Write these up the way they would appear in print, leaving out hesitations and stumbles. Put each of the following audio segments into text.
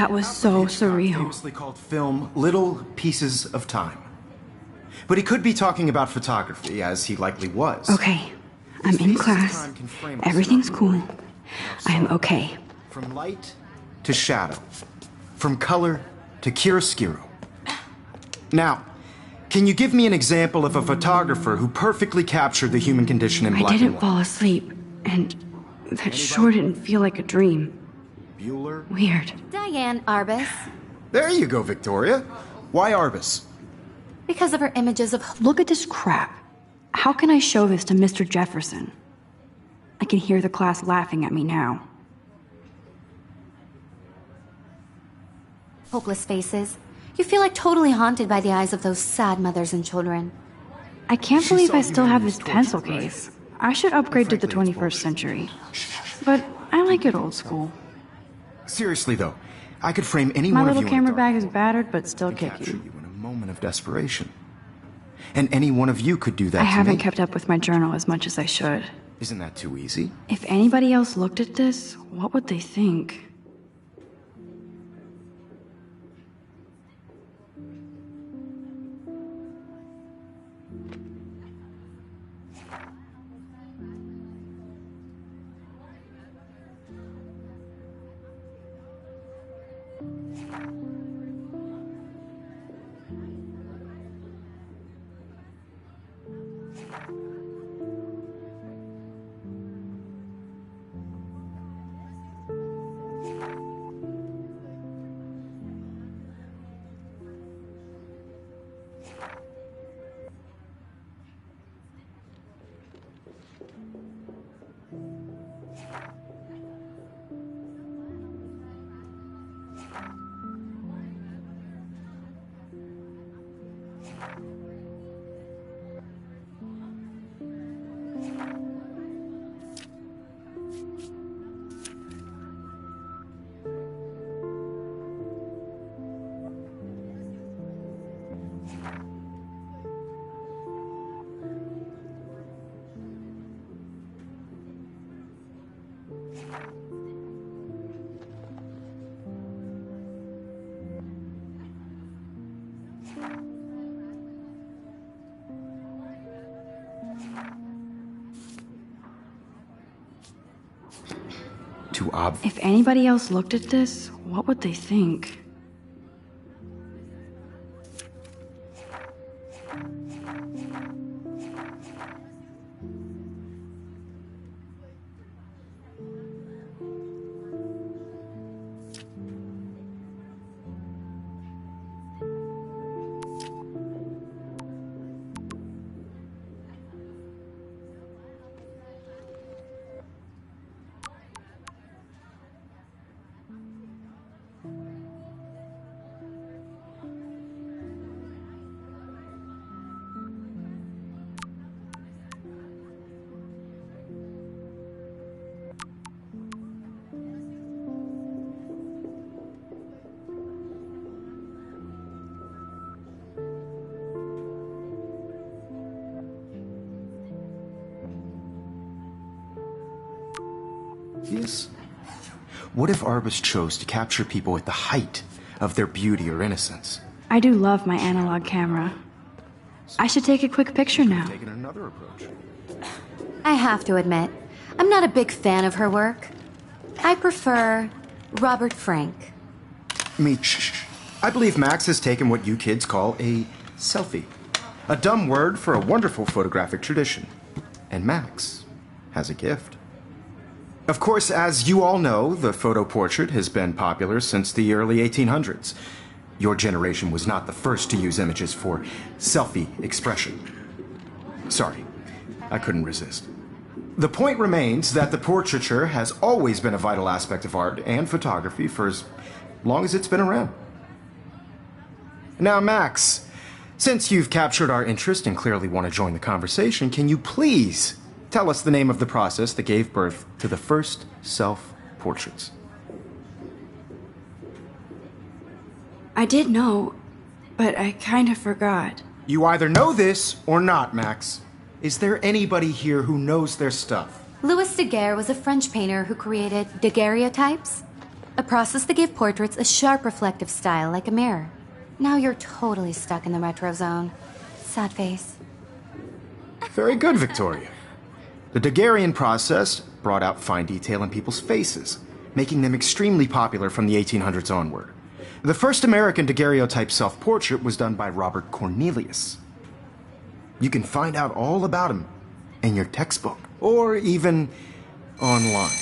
That was so surreal. Famously called film Little Pieces of Time. But he could be talking about photography, as he likely was. Okay, I'm in class. Everything's cool. I'm okay. From light to shadow. From color to chiaroscuro. Now, can you give me an example of a photographer who perfectly captured the human condition in black and white? I didn't fall asleep, and that sure didn't feel like a dream. Bueller? Weird. Diane Arbus. There you go, Victoria. Why Arbus? Because of her images of... Look at this crap. How can I show this to Mr. Jefferson? I can hear the class laughing at me now. Hopeless faces. You feel like totally haunted by the eyes of those sad mothers and children. I can't believe I still have this pencil case. I should upgrade to the 21st century. But I like it old school. Seriously, though, I could frame any My one of you little camera in a dark bag is battered, but still and capture kicking. you in a moment of desperation. And any one of you could do that I to haven't me. kept up with my journal as much as I should. Isn't that too easy? If anybody else looked at this, what would they think? Too obvious. If anybody else looked at this, what would they think? What if Arbus chose to capture people at the height of their beauty or innocence? I do love my analog camera. I should take a quick picture now. Taking another approach. I have to admit, I'm not a big fan of her work. I prefer Robert Frank. Shh. I believe Max has taken what you kids call a selfie. A dumb word for a wonderful photographic tradition. And Max has a gift. Of course, as you all know, the photo portrait has been popular since the early 1800s. Your generation was not the first to use images for selfie expression. Sorry, I couldn't resist. The point remains that the portraiture has always been a vital aspect of art and photography for as long as it's been around. Now, Max, since you've captured our interest and clearly want to join the conversation, can you please tell us the name of the process that gave birth to the first self-portraits? I did know, but I kind of forgot. You either know this or not, Max. Is there anybody here who knows their stuff? Louis Daguerre was a French painter who created daguerreotypes. A process that gave portraits a sharp reflective style like a mirror. Now you're totally stuck in the retro zone. Sad face. Very good, Victoria. The Daguerrean process brought out fine detail in people's faces, making them extremely popular from the 1800s onward. The first American daguerreotype self-portrait was done by Robert Cornelius. You can find out all about him in your textbook, or even online.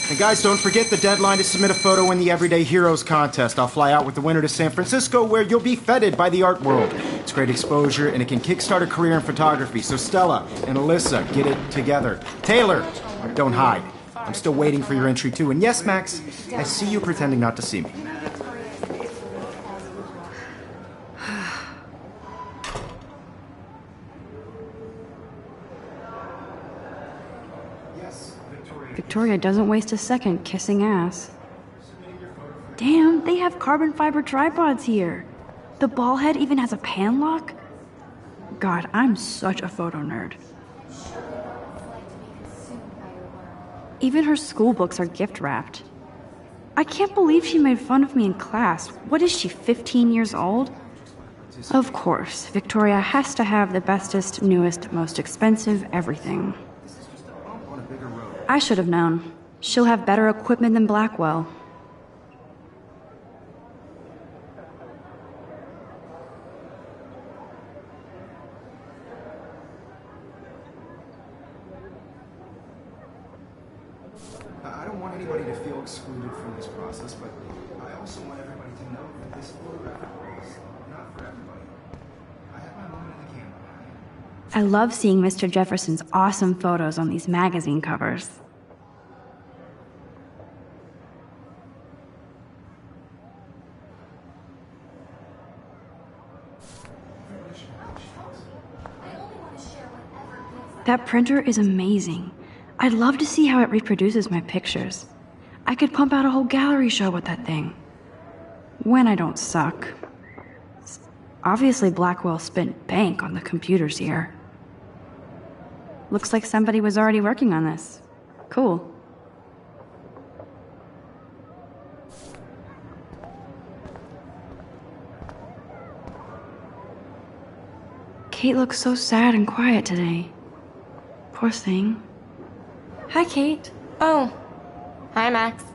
And guys, don't forget the deadline to submit a photo in the Everyday Heroes contest. I'll fly out with the winner to San Francisco, where you'll be feted by the art world. It's great exposure, and it can kickstart a career in photography. So Stella and Alyssa, get it together. Taylor, don't hide. I'm still waiting for your entry, too. And yes, Max, I see you pretending not to see me. Victoria doesn't waste a second kissing ass. Damn, they have carbon fiber tripods here. The ball head even has a pan lock? God, I'm such a photo nerd. Even her school books are gift wrapped. I can't believe she made fun of me in class. What is she, 15 years old? Of course, Victoria has to have the bestest, newest, most expensive everything. I should have known. She'll have better equipment than Blackwell. I don't want anybody to feel excluded from this process, but I also want everybody to know that this photographic role is not for everybody. I have my moment in the camera. I love seeing Mr. Jefferson's awesome photos on these magazine covers. That printer is amazing. I'd love to see how it reproduces my pictures. I could pump out a whole gallery show with that thing. When I don't suck. Obviously, Blackwell spent bank on the computers here. Looks like somebody was already working on this. Cool. Kate looks so sad and quiet today. Poor thing. Hi, Kate. Oh. Hi, Max.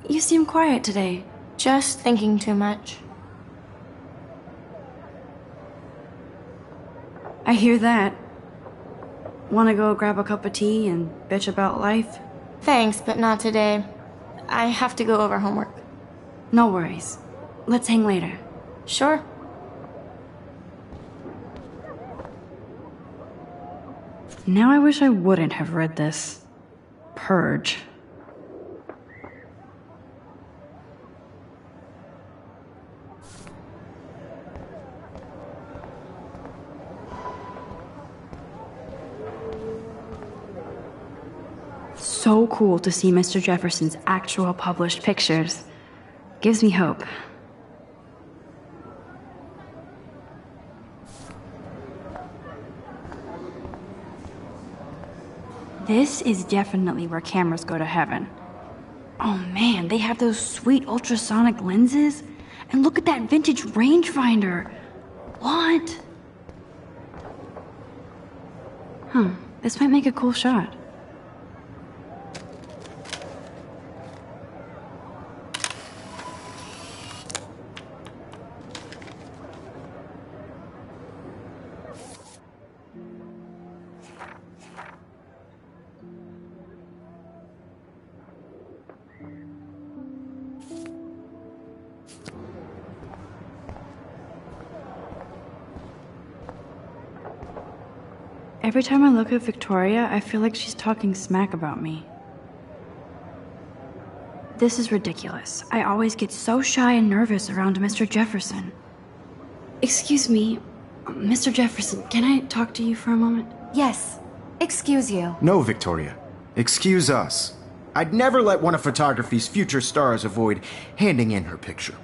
You seem quiet today. Just thinking too much. I hear that. Wanna go grab a cup of tea and bitch about life? Thanks, but not today. I have to go over homework. No worries. Let's hang later. Sure. Now I wish I wouldn't have read this. Purge. So cool to see Mr. Jefferson's actual published pictures. Gives me hope. This is definitely where cameras go to heaven. Oh man, they have those sweet ultrasonic lenses. And look at that vintage rangefinder. What? This might make a cool shot. Every time I look at Victoria, I feel like she's talking smack about me. This is ridiculous. I always get so shy and nervous around Mr. Jefferson. Excuse me, Mr. Jefferson, can I talk to you for a moment? Yes. Excuse you. No, Victoria. Excuse us. I'd never let one of photography's future stars avoid handing in her picture.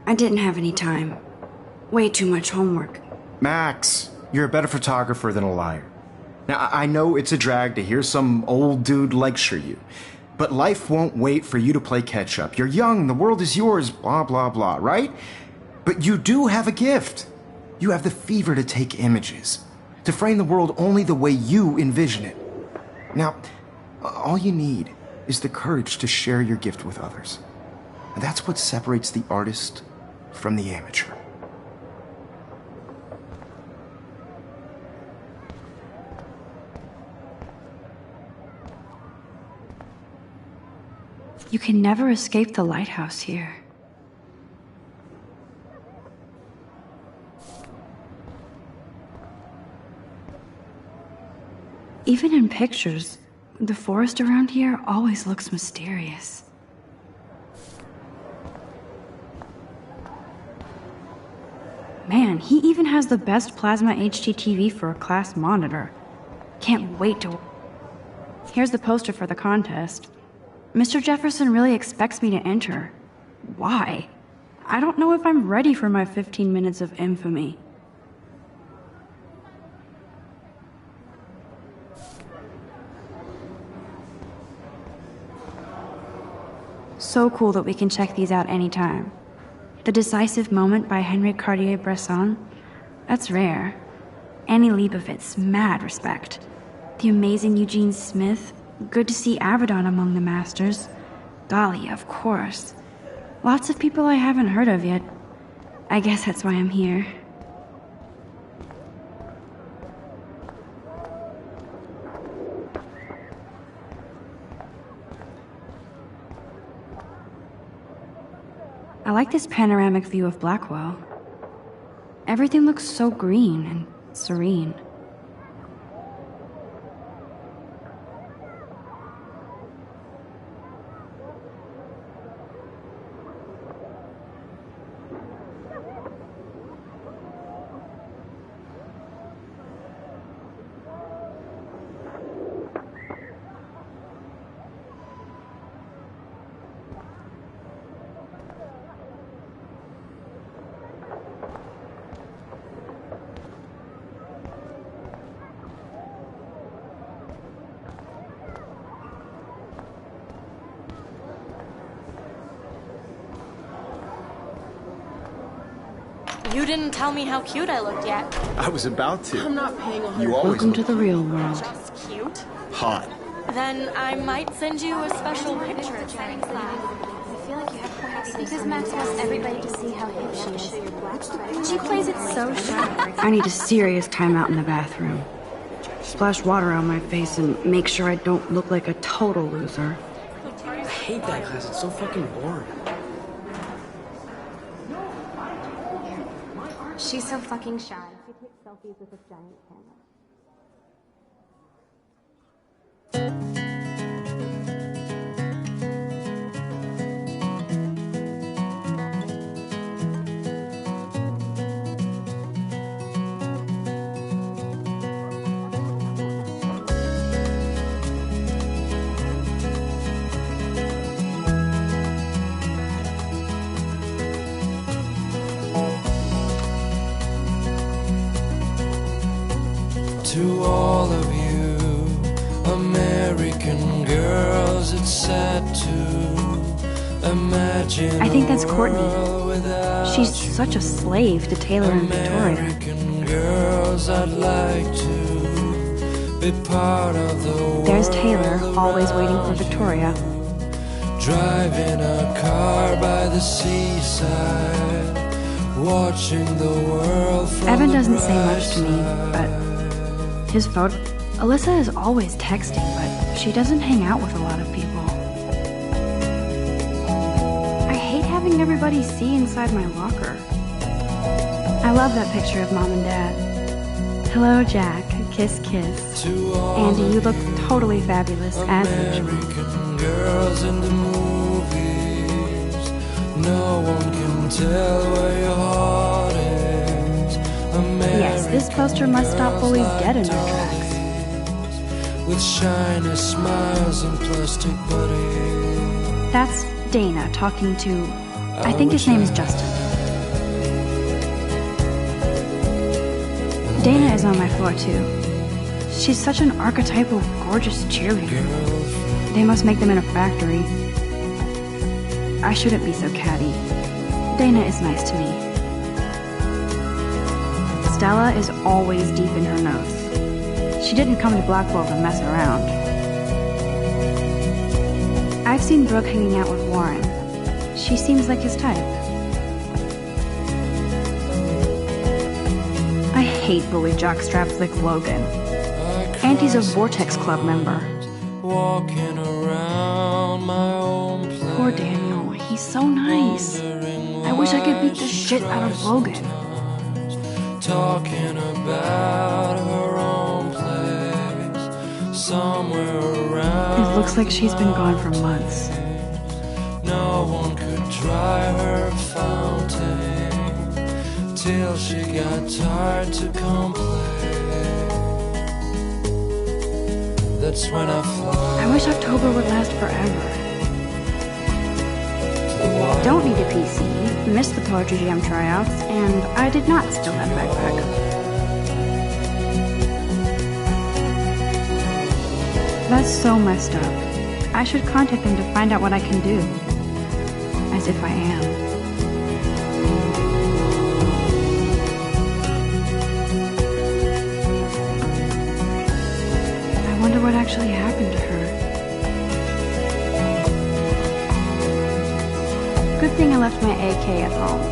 I didn't have any time. Way too much homework. Max, you're a better photographer than a liar. Now, I know it's a drag to hear some old dude lecture you, but life won't wait for you to play catch up. You're young, the world is yours, blah, blah, blah, right? But you do have a gift. You have the fever to take images, to frame the world only the way you envision it. Now, all you need is the courage to share your gift with others. And that's what separates the artist from the amateur. You can never escape the lighthouse here. Even in pictures, the forest around here always looks mysterious. Man, he even has the best plasma HDTV for a class monitor. Can't wait to... Here's the poster for the contest. Mr. Jefferson really expects me to enter. Why? I don't know if I'm ready for my 15 minutes of infamy. So cool that we can check these out anytime. The Decisive Moment by Henry Cartier-Bresson. That's rare. Annie Leibovitz, mad respect. The amazing Eugene Smith. Good to see Avedon among the masters. Dali, of course. Lots of people I haven't heard of yet. I guess that's why I'm here. I like this panoramic view of Blackwell. Everything looks so green and serene. You didn't tell me how cute I looked yet. I was about to. I'm not paying 100. You always Welcome look to the real world. Just cute? hot. Then I might send you a special picture. Because Max wants everybody to see how hip she is. She plays it so shy. I need a serious timeout in the bathroom. Splash water on my face and make sure I don't look like a total loser. I hate that class. It's so fucking boring. She's so fucking shy. She takes selfies with a giant camera. To all of you American girls, it's sad to imagine. I think that's a Courtney. world without She's you. such a slave to Taylor and Victoria. American girls, I'd like to be part of the world. There's Taylor, always waiting for Victoria. Driving a car by the seaside, watching the world from Evan the doesn't say bright much to me, side. but his photo... Alyssa is always texting, but she doesn't hang out with a lot of people. I hate having everybody see inside my locker. I love that picture of Mom and Dad. Hello, Jack. Kiss, kiss. To all Andy, you of look totally fabulous, as usual. American girls in the movies, no one can tell where your heart is. Yes, this poster must stop bullies dead in their tracks. With shiny smiles and plastic buddies. That's Dana talking to... I think his name is Justin. Dana is on my floor too. She's such an archetypal, gorgeous cheerleader. They must make them in a factory. I shouldn't be so catty. Dana is nice to me. Stella is always deep in her nose. She didn't come to Blackwell to mess around. I've seen Brooke hanging out with Warren. She seems like his type. I hate bully jockstraps like Logan. And he's a Vortex Club member. Walking around my own place. Poor Daniel, he's so nice. I wish I could beat the shit out of Logan. Talking about her own place, somewhere around. It looks like she's been gone for months. No one could dry her fountain till she got tired to complain. That's when I fly. I wish October would last forever. Don't need a PC, missed the Poetry Jam tryouts, and I did not steal that backpack. That's so messed up. I should contact them to find out what I can do. As if I am. I wonder what actually happened to her. Good thing I left my AK at home.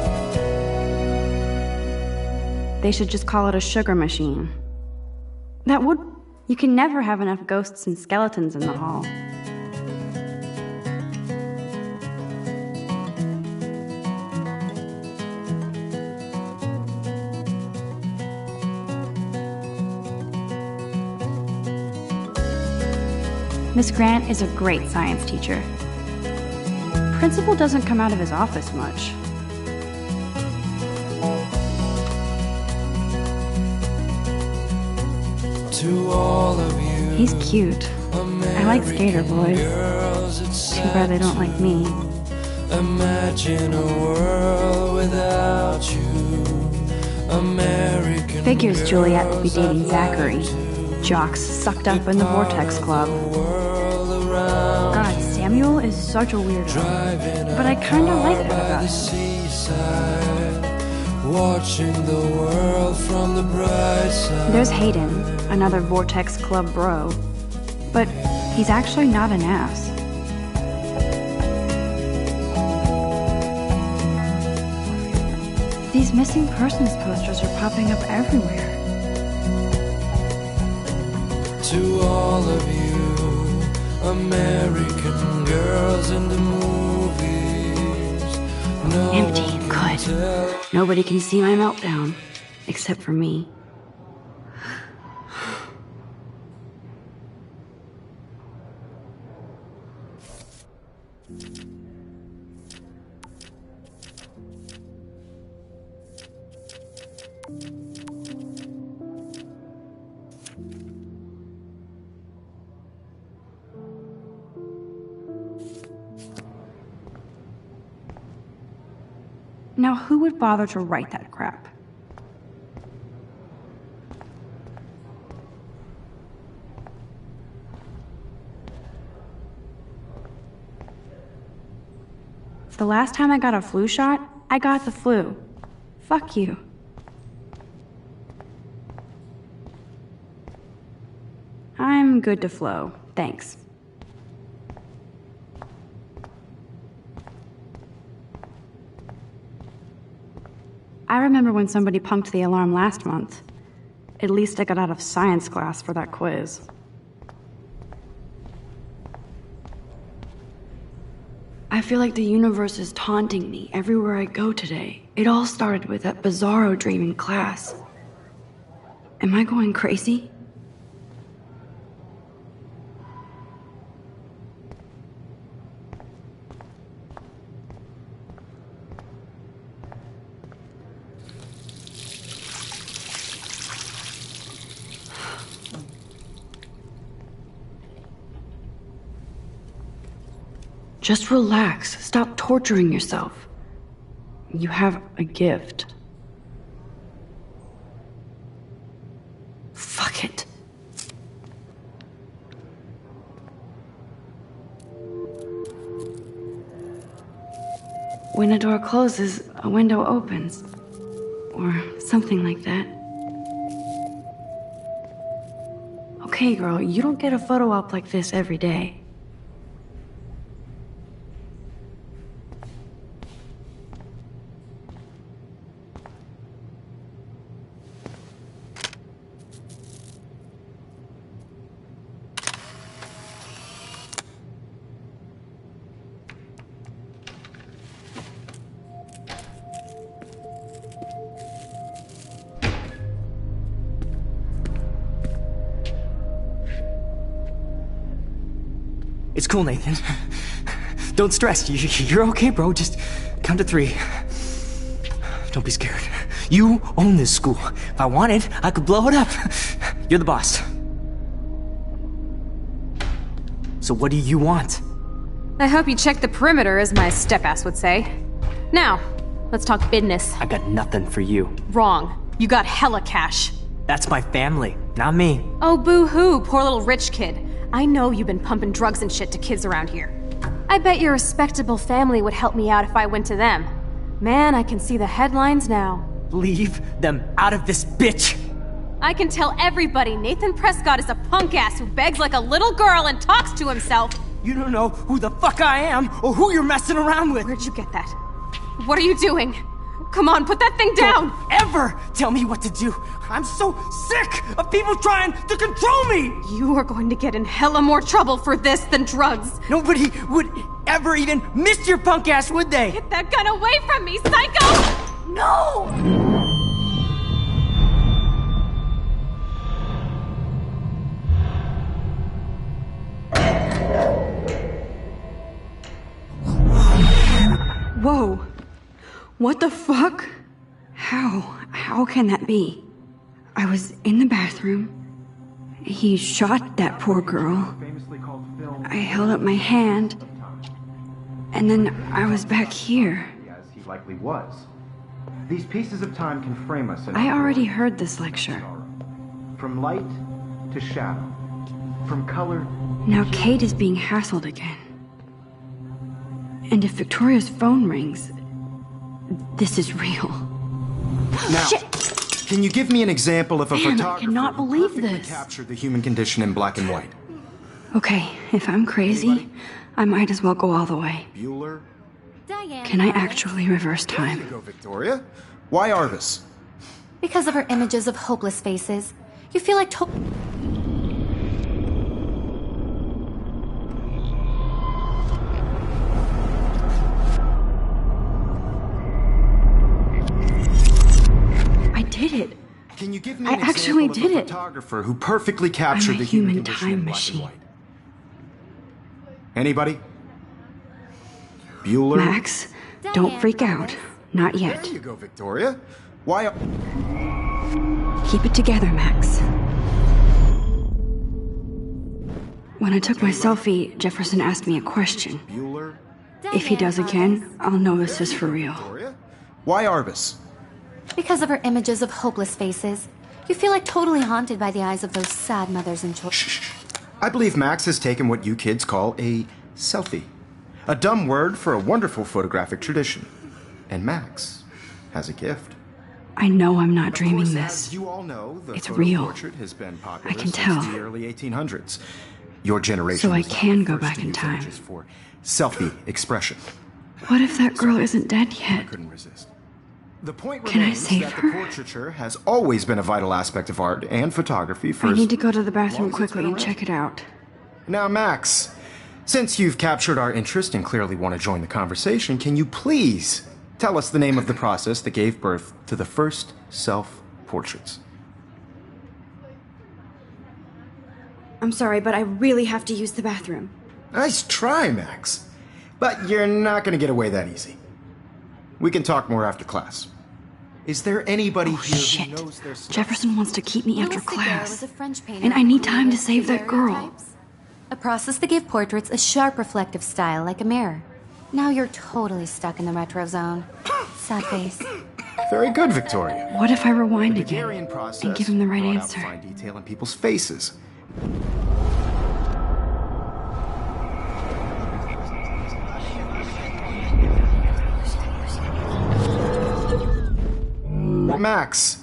They should just call it a sugar machine. That would... You can never have enough ghosts and skeletons in the hall. Miss Grant is a great science teacher. Principal doesn't come out of his office much. To all of you, He's cute. I like skater boys. Too bad they don't like me. Imagine a world without you. American Figures Juliet would be dating Zachary. Jocks sucked up in the Vortex Club. God, Samuel is such a weirdo. But I kinda like that about him. Seaside, watching the world from the bright side. There's Hayden, another Vortex Club bro. But he's actually not an ass. These missing persons posters are popping up everywhere. To all of you, American girls in the movies. No Empty, one can good. tell. Nobody can see my meltdown, except for me. Now, who would bother to write that crap? The last time I got a flu shot, I got the flu. Fuck you. I'm good to flow, thanks. I remember when somebody punked the alarm last month. At least I got out of science class for that quiz. I feel like the universe is taunting me everywhere I go today. It all started with that bizarro dream in class. Am I going crazy? Just relax. Stop torturing yourself. You have a gift. When a door closes, a window opens. Or something like that. Okay, girl, you don't get a photo op like this every day. It's cool, Nathan. Don't stress. You're okay, bro. Just count to 3. Don't be scared. You own this school. If I wanted, I could blow it up. You're the boss. So what do you want? I hope you checked the perimeter, as my step-ass would say. Now, let's talk business. I got nothing for you. Wrong. You got hella cash. That's my family, not me. Oh, boo-hoo, poor little rich kid. I know you've been pumping drugs and shit to kids around here. I bet your respectable family would help me out if I went to them. Man, I can see the headlines now. Leave them out of this bitch! I can tell everybody Nathan Prescott is a punk ass who begs like a little girl and talks to himself. You don't know who the fuck I am or who you're messing around with. Where'd you get that? What are you doing? Come on, put that thing down! Don't ever tell me what to do! I'm so sick of people trying to control me! You are going to get in hella more trouble for this than drugs. Nobody would ever even miss your punk ass, would they? Get that gun away from me, psycho! No! Whoa. What the fuck? How can that be? I was in the bathroom. He shot that poor girl. I held up my hand. And then I was back here. As he likely was. These pieces of time can frame us in I already heard this lecture. From light to shadow. From color. Now Kate is being hassled again. And if Victoria's phone rings, this is real. Now, Shit. Can you give me an example of a Damn, I photographer cannot who believe perfectly this. captured the human condition in black and white? Okay, if I'm crazy, I might as well go all the way. Bueller? Diane. Can I actually reverse There you time? go, Victoria. Why Arvis? Because of her images of hopeless faces, you feel like I did it. Can you give me I an actually example did of a it. photographer who perfectly captured I'm a the human human condition time in black machine. and white? Anybody? Bueller? Max, don't freak out. Not yet. There you go, Victoria. Why? Keep it together, Max. When I took my selfie, Jefferson asked me a question. Bueller? If he does again, I'll know this is for real. Victoria? Why Arvis? Because of her images of hopeless faces, you feel like totally haunted by the eyes of those sad mothers and children. Shh. I believe Max has taken what you kids call a selfie. A dumb word for a wonderful photographic tradition. And Max has a gift. I know I'm not Of dreaming course, this. As you all know, the It's photo real. portrait has been popular I can since tell. the early 1800s. Your generation So I was the can go first back to in use time. images for selfie expression. What if that girl isn't dead I yet? couldn't resist. The point Can I remains save that her? the portraiture has always been a vital aspect of art and photography for I as need to go to the bathroom long as it's quickly been and around. check it out. Now, Max, since you've captured our interest and clearly want to join the conversation, can you please tell us the name of the process that gave birth to the first self-portraits? I'm sorry, but I really have to use the bathroom. Nice try, Max. But you're not going to get away that easy. We can talk more after class. Is there anybody Oh, here shit. who knows their stuff? Jefferson wants to keep me after Louis Daguerre class. was a French painter And I need who time to used save that girl. daguerreotypes, a process that gave portraits a sharp reflective style like a mirror. Now you're totally stuck in the retro zone. Sad face. Very good, Victoria. What if I rewind The again Daguerrean process and give him the right brought out answer? fine detail in people's faces. Max,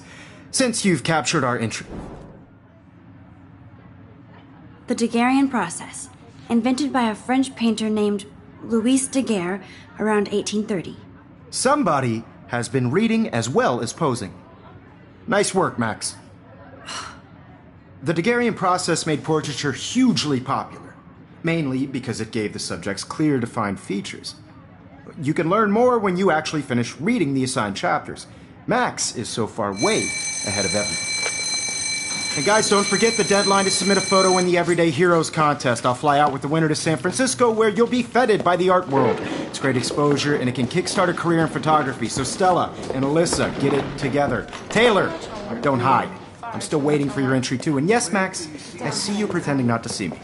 since you've captured our interest. The Daguerrean process, invented by a French painter named Louis Daguerre around 1830. Somebody has been reading as well as posing. Nice work, Max. The Daguerrean process made portraiture hugely popular, mainly because it gave the subjects clear, defined features. You can learn more when you actually finish reading the assigned chapters. Max is so far way ahead of everyone. And guys, don't forget the deadline to submit a photo in the Everyday Heroes contest. I'll fly out with the winner to San Francisco, where you'll be feted by the art world. It's great exposure, and it can kickstart a career in photography. So Stella and Alyssa, get it together. Taylor, don't hide. I'm still waiting for your entry, too. And yes, Max, I see you pretending not to see me.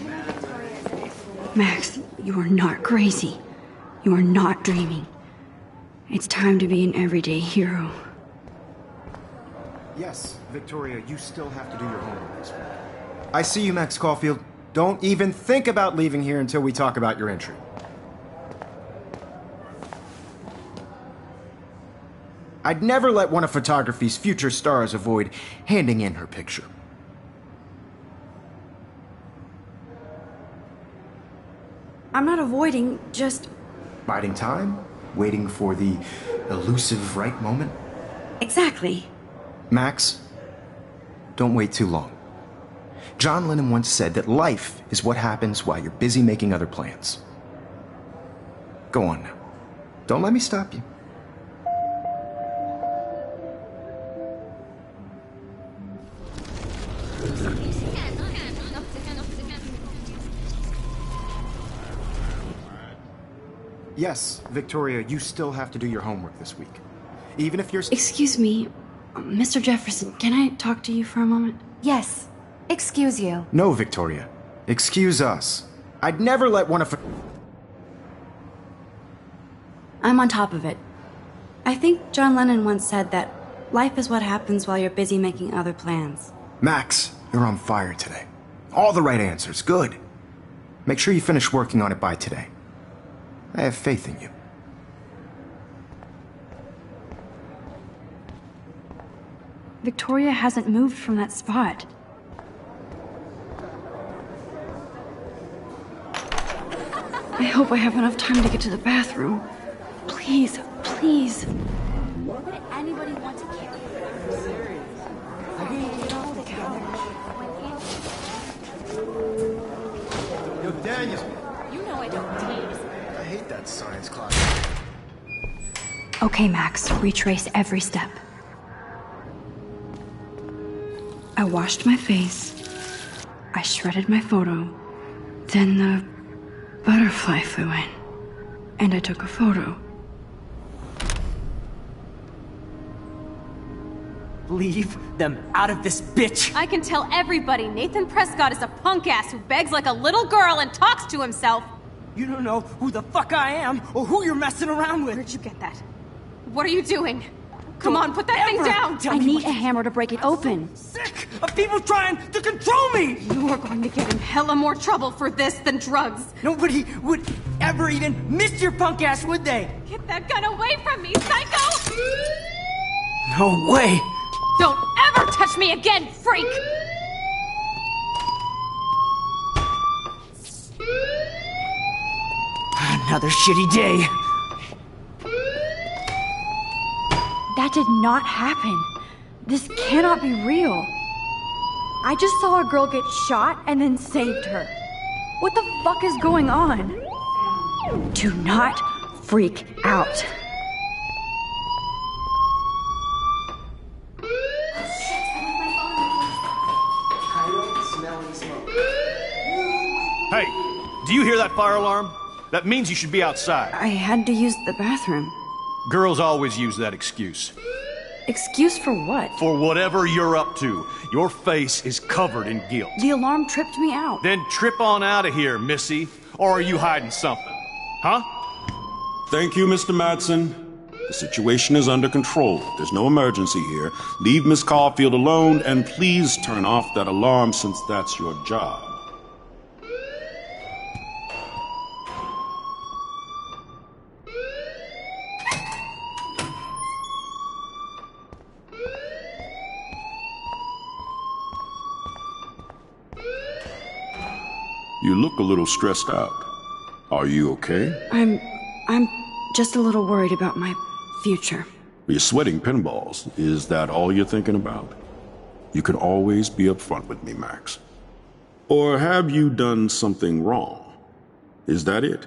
Max, you are not crazy. You are not dreaming. It's time to be an everyday hero. Yes, Victoria, you still have to do your homework this week. I see you, Max Caulfield. Don't even think about leaving here until we talk about your entry. I'd never let one of photography's future stars avoid handing in her picture. I'm not avoiding, just... Biding time? Waiting for the elusive right moment? Exactly. Max, don't wait too long. John Lennon once said that life is what happens while you're busy making other plans. Go on now. Don't let me stop you. Yes, Victoria, you still have to do your homework this week. Even if you're... Excuse me, Mr. Jefferson, can I talk to you for a moment? Yes. Excuse you. No, Victoria. Excuse us. I'd never let one of... I'm on top of it. I think John Lennon once said that life is what happens while you're busy making other plans. Max, you're on fire today. All the right answers. Good. Make sure you finish working on it by today. I have faith in you. Victoria hasn't moved from that spot. I hope I have enough time to get to the bathroom. Please, please. Would anybody want to carry Yo, Daniel. You know I don't tease. I hate that science class. Okay, Max, retrace every step. I washed my face. I shredded my photo. Then the butterfly flew in. And I took a photo. Leave them out of this bitch! I can tell everybody Nathan Prescott is a punk ass who begs like a little girl and talks to himself. You don't know who the fuck I am or who you're messing around with. Where'd you get that? What are you doing? Come on, put that thing down! I need a hammer to break it open. Sick of people trying to control me! You are going to get in hella more trouble for this than drugs. Nobody would ever even miss your punk ass, would they? Get that gun away from me, psycho! No way! Don't ever touch me again, freak! Another shitty day. That did not happen. This cannot be real. I just saw a girl get shot and then saved her. What the fuck is going on? Do not freak out. Hey, do you hear that fire alarm? That means you should be outside. I had to use the bathroom. Girls always use that excuse. Excuse for what? For whatever you're up to, your face is covered in guilt. The alarm tripped me out. Then trip on out of here, Missy. Or are you hiding something? Huh? Thank you, Mr. Madsen. The situation is under control. There's no emergency here. Leave Miss Caulfield alone, and please turn off that alarm since that's your job. You look a little stressed out. Are you okay? I'm just a little worried about my future. You're sweating pinballs. Is that all you're thinking about? You can always be upfront with me, Max. Or have you done something wrong? Is that it?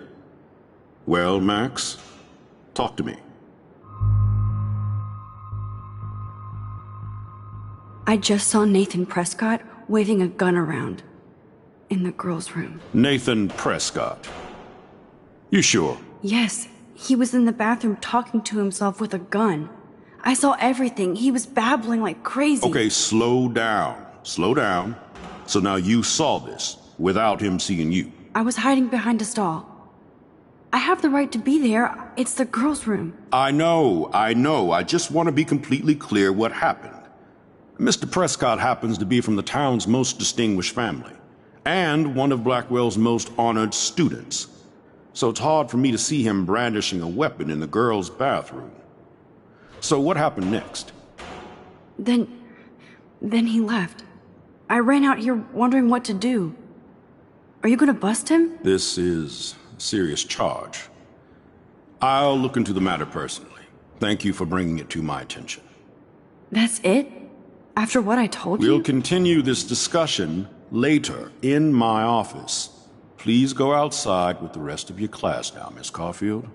Well, Max, talk to me. I just saw Nathan Prescott waving a gun around in the girls' room. Nathan Prescott. You sure? Yes, he was in the bathroom talking to himself with a gun. I saw everything. He was babbling like crazy. Okay, slow down. Slow down. So now you saw this without him seeing you. I was hiding behind a stall. I have the right to be there. It's the girls' room. I know. I just want to be completely clear what happened. Mr. Prescott happens to be from the town's most distinguished family, and one of Blackwell's most honored students. So it's hard for me to see him brandishing a weapon in the girls' bathroom. So what happened next? Then he left. I ran out here wondering what to do. Are you gonna bust him? This is a serious charge. I'll look into the matter personally. Thank you for bringing it to my attention. That's it? After what I told you? We'll continue this discussion later in my office. Please go outside with the rest of your class now, Miss Caulfield.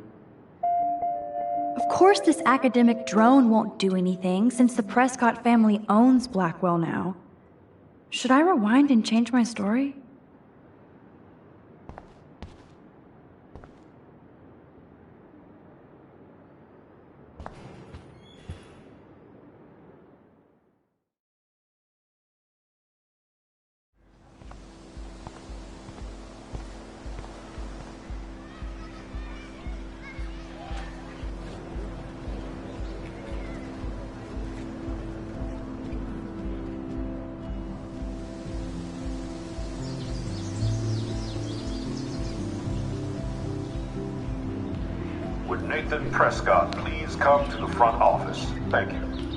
Of course this academic drone won't do anything, since the Prescott family owns Blackwell now. Should I rewind and change my story? Would Nathan Prescott please come to the front office? Thank you.